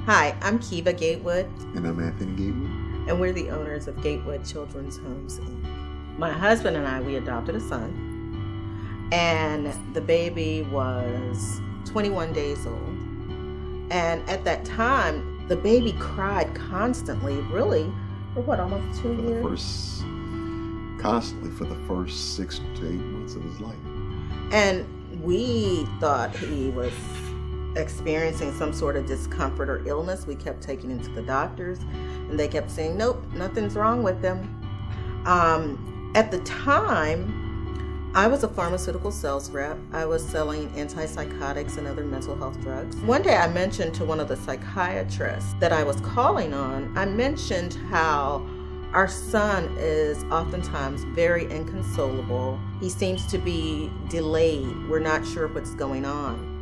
Hi, I'm Kiva Gatewood. And I'm Anthony Gatewood. And we're the owners of Gatewood Children's Homes, Inc. My husband and I, we adopted a son. And the baby was 21 days old. And at that time, the baby cried constantly, really, for almost 2 years? Constantly for the first 6 to 8 months of his life. And we thought he was experiencing some sort of discomfort or illness. We kept taking him to the doctors, and they kept saying, nope, nothing's wrong with him. At the time, I was a pharmaceutical sales rep. I was selling antipsychotics and other mental health drugs. One day I mentioned to one of the psychiatrists that I was calling on, I mentioned how our son is oftentimes very inconsolable. He seems to be delayed. We're not sure what's going on.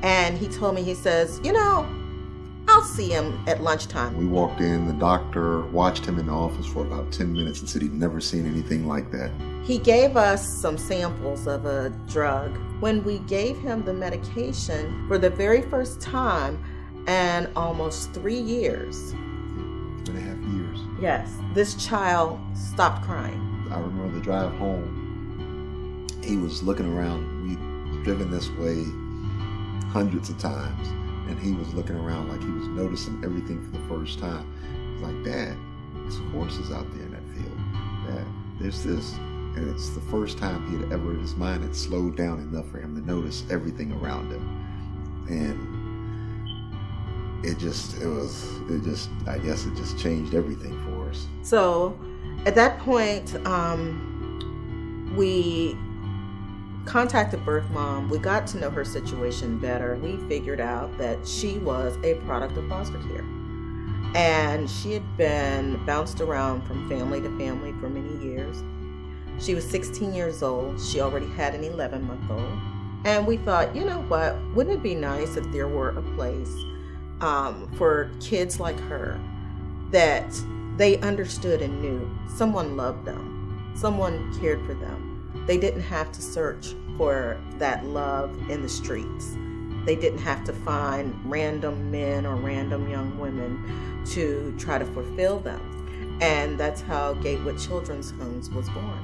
And he told me, he says, I'll see him at lunchtime. We walked in, the doctor watched him in the office for about 10 minutes and said he'd never seen anything like that. He gave us some samples of a drug. When we gave him the medication for the very first time in almost 3 years. 2.5 years. Yes, this child stopped crying. I remember the drive home. He was looking around. We'd driven this way hundreds of times, and he was looking around like he was noticing everything for the first time. He was like, Dad, there's horses out there in that field. Dad, there's this. And it's the first time he had ever, his mind had slowed down enough for him to notice everything around him. And I guess it just changed everything for us. So at that point, we contacted birth mom. We got to know her situation better. We figured out that she was a product of foster care. And she had been bounced around from family to family for many years. She was 16 years old. She already had an 11-month-old. And we thought, you know what? Wouldn't it be nice if there were a place for kids like her that they understood and knew someone loved them, someone cared for them. They didn't have to search for that love in the streets. They didn't have to find random men or random young women to try to fulfill them. And that's how Gatewood Children's Homes was born.